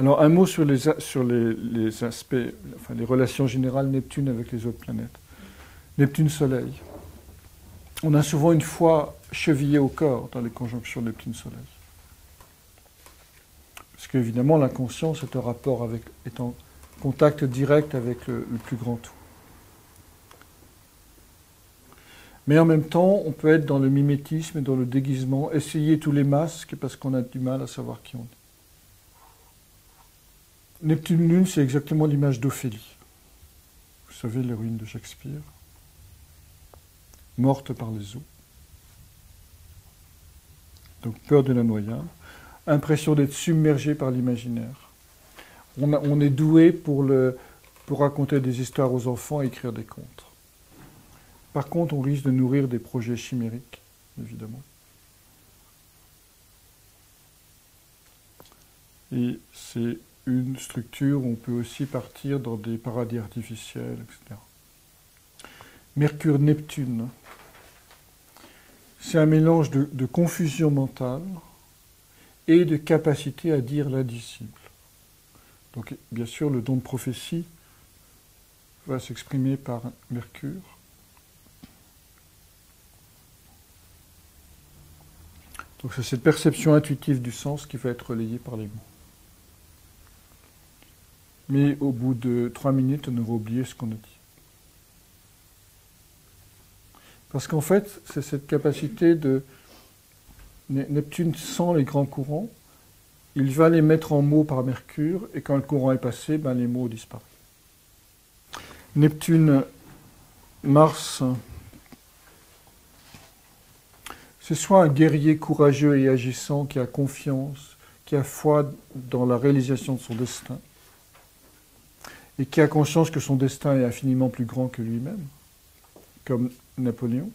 Alors, un mot sur les aspects, enfin, les relations générales Neptune avec les autres planètes. Neptune-Soleil. On a souvent une foi chevillée au corps dans les conjonctions Neptune-Soleil. Parce qu'évidemment, l'inconscient, c'est un rapport avec, est en contact direct avec le plus grand tout. Mais en même temps, on peut être dans le mimétisme et dans le déguisement, essayer tous les masques parce qu'on a du mal à savoir qui on est. Neptune-Lune, c'est exactement l'image d'Ophélie. Vous savez, l'héroïne de Shakespeare, morte par les eaux. Donc peur de la noyade, impression d'être submergé par l'imaginaire. On est doué pour raconter des histoires aux enfants et écrire des contes. Par contre, on risque de nourrir des projets chimériques, évidemment. Et c'est une structure où on peut aussi partir dans des paradis artificiels, etc. Mercure-Neptune, c'est un mélange de confusion mentale et de capacité à dire l'indicible. Donc, bien sûr, le don de prophétie va s'exprimer par Mercure. Donc, c'est cette perception intuitive du sens qui va être relayée par les mots. Mais au bout de 3 minutes, on aura oublié ce qu'on a dit. Parce qu'en fait, c'est cette capacité de... Neptune sent les grands courants, il va les mettre en mots par Mercure, et quand le courant est passé, ben, les mots disparaissent. Neptune, Mars, c'est soit un guerrier courageux et agissant qui a confiance, qui a foi dans la réalisation de son destin, et qui a conscience que son destin est infiniment plus grand que lui-même, comme Napoléon.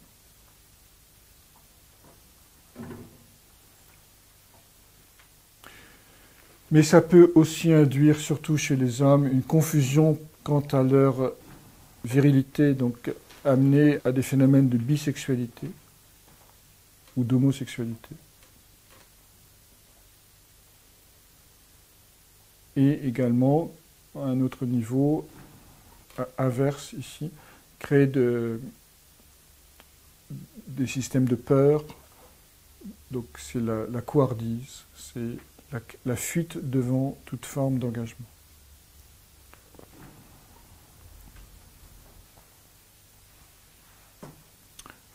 Mais ça peut aussi induire, surtout chez les hommes, une confusion quant à leur virilité, donc amener à des phénomènes de bisexualité ou d'homosexualité. Et également, à un autre niveau, inverse ici, créer des systèmes de peur. Donc c'est la couardise, c'est la fuite devant toute forme d'engagement.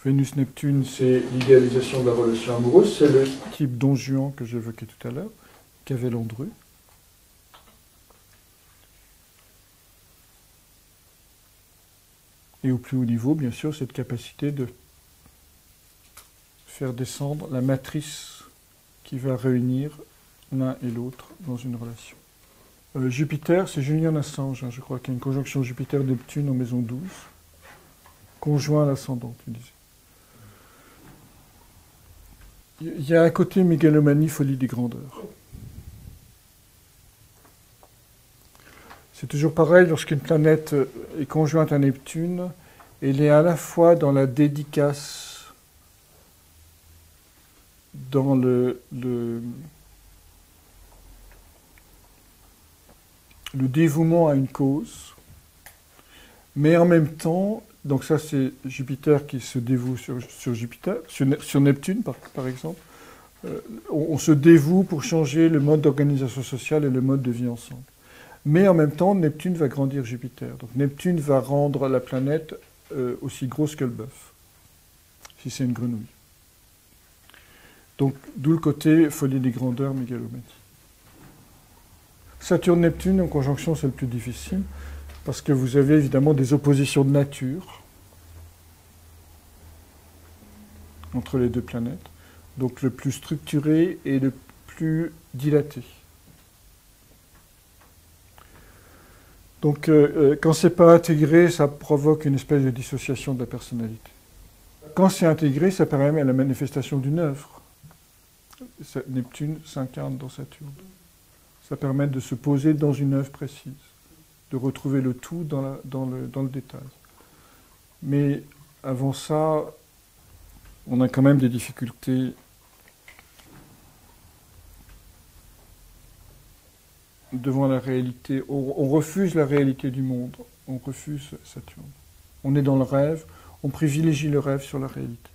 Vénus-Neptune, c'est l'idéalisation de la relation amoureuse, c'est le type Don Juan que j'évoquais tout à l'heure, qu'avait Landru. Et au plus haut niveau, bien sûr, cette capacité de faire descendre la matrice qui va réunir l'un et l'autre dans une relation. Jupiter, c'est Julian Assange, je crois qu'il y a une conjonction Jupiter-Neptune en maison 12, conjoint à l'ascendant, tu disais. Il y a un côté mégalomanie, folie des grandeurs. C'est toujours pareil, lorsqu'une planète est conjointe à Neptune, elle est à la fois dans la dédicace, dans le dévouement à une cause, mais en même temps, donc ça c'est Jupiter qui se dévoue sur Jupiter, sur Neptune par exemple, on se dévoue pour changer le mode d'organisation sociale et le mode de vie ensemble. Mais en même temps, Neptune va grandir Jupiter. Donc Neptune va rendre la planète aussi grosse que le bœuf, si c'est une grenouille. Donc d'où le côté folie des grandeurs, mégalomanie. Saturne-Neptune en conjonction, c'est le plus difficile, parce que vous avez évidemment des oppositions de nature entre les deux planètes, donc le plus structuré et le plus dilaté. Donc quand c'est pas intégré, ça provoque une espèce de dissociation de la personnalité. Quand c'est intégré, ça permet la manifestation d'une œuvre. Neptune s'incarne dans Saturne. Ça permet de se poser dans une œuvre précise, de retrouver le tout dans le détail. Mais avant ça, on a quand même des difficultés devant la réalité. On refuse la réalité du monde. On refuse Saturne. On est dans le rêve. On privilégie le rêve sur la réalité.